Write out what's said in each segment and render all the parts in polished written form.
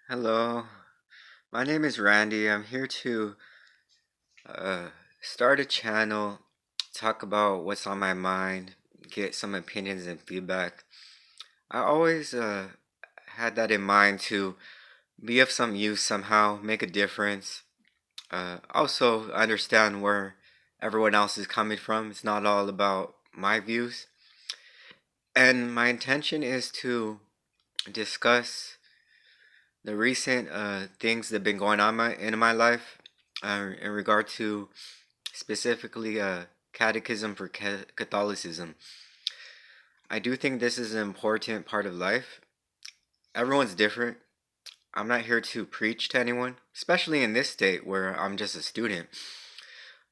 Hello, my name is Randy. I'm here to uh, start a channel, talk about what's on my mind, get some opinions and feedback. I always had that in mind to be of some use somehow, make a difference. Also, understand where everyone else is coming from. It's not all about my views. And my intention is to discuss the recent things that have been going on in my life in regard to specifically Catechism for Catholicism. I do think this is an important part of life. Everyone's different. I'm not here to preach to anyone, especially in this state where I'm just a student.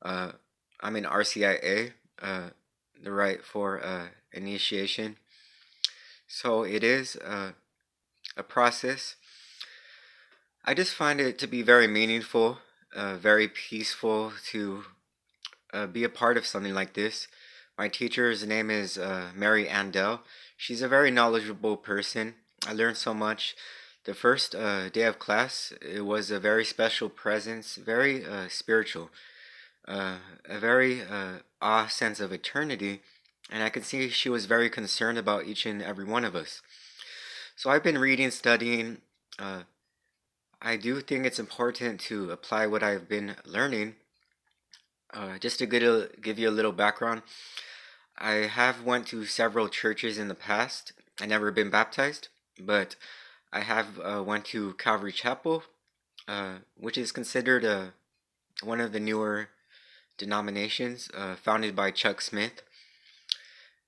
Uh, I'm in RCIA, the right for initiation. So it is a process. I just find it to be very meaningful, very peaceful to be a part of something like this. My teacher's name is Mary Andel. She's a very knowledgeable person. I learned so much. The first day of class, it was a very special presence, very spiritual, a very awe sense of eternity. And I could see she was very concerned about each and every one of us. So I've been reading, studying. Uh, I do think it's important to apply what I've been learning. Just to give you a little background, I have went to several churches in the past. I never been baptized, but I have went to Calvary Chapel, which is considered one of the newer denominations founded by Chuck Smith.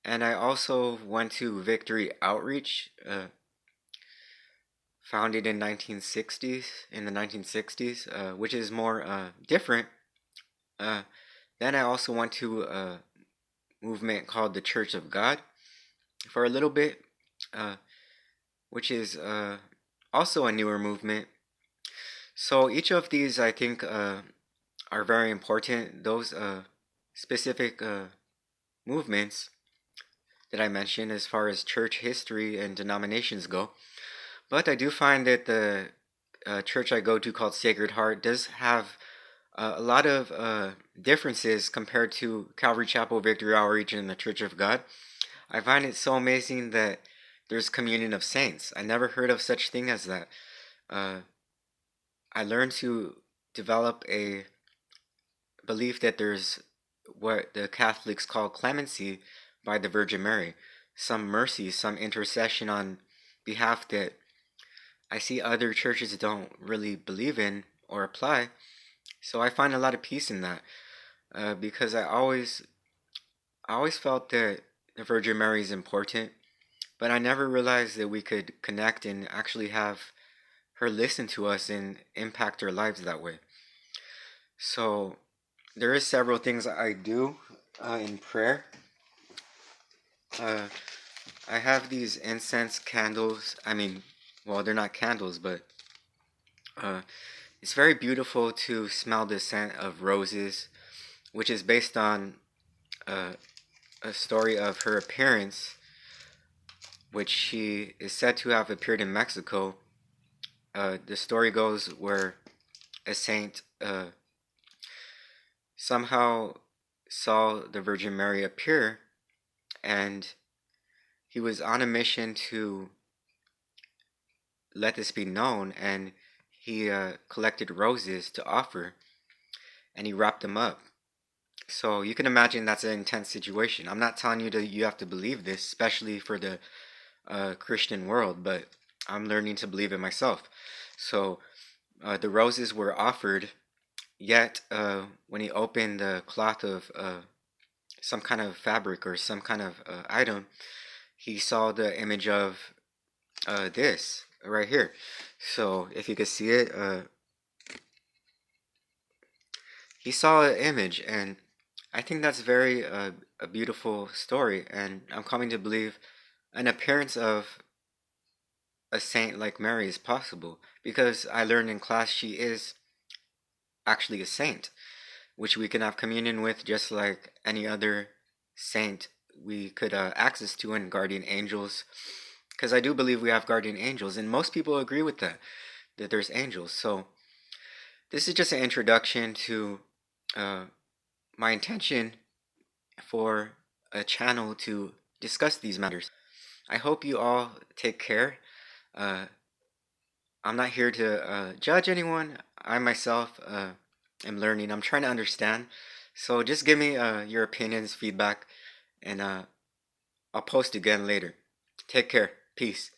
And I also went to Victory Outreach, founded in the 1960s, which is more different. Uh, then I also went to a movement called the Church of God for a little bit, uh, which is also a newer movement. So each of these, I think, are very important. Those specific movements that I mentioned, as far as church history and denominations go. But I do find that the church I go to, called Sacred Heart, does have a lot of differences compared to Calvary Chapel, Victory Outreach, and the Church of God. I find it so amazing that there's communion of saints. I never heard of such thing as that. Uh, I learned to develop a belief that there's what the Catholics call clemency by the Virgin Mary, some mercy, some intercession on behalf that I see other churches don't really believe in or apply. So I find a lot of peace in that, because I always felt that the Virgin Mary is important, but I never realized that we could connect and actually have her listen to us and impact our lives that way. So there is several things I do in prayer. Uh, I have these incense candles. I mean, well, they're not candles, but uh, it's very beautiful to smell the scent of roses, which is based on uh, a story of her appearance, which she is said to have appeared in Mexico. The story goes where a saint somehow saw the Virgin Mary appear, and he was on a mission to let this be known, and he collected roses to offer, and he wrapped them up. So you can imagine that's an intense situation. I'm not telling you that you have to believe this, especially for the Christian world, but I'm learning to believe it myself. So the roses were offered, yet when he opened the cloth of some kind of fabric or some kind of item, he saw the image of this right here. So if you could see it, he saw an image, and I think that's very a beautiful story, and I'm coming to believe an appearance of a saint like Mary is possible, because I learned in class she is actually a saint, which we can have communion with just like any other saint we could access to, and guardian angels, because I do believe we have guardian angels, and most people agree with that. that there's angels. So this is just an introduction to uh, my intention for a channel to discuss these matters. I hope you all take care. Uh, I'm not here to judge anyone. I myself am learning. I'm trying to understand. So just give me your opinions, feedback, and I'll post again later. Take care. Peace.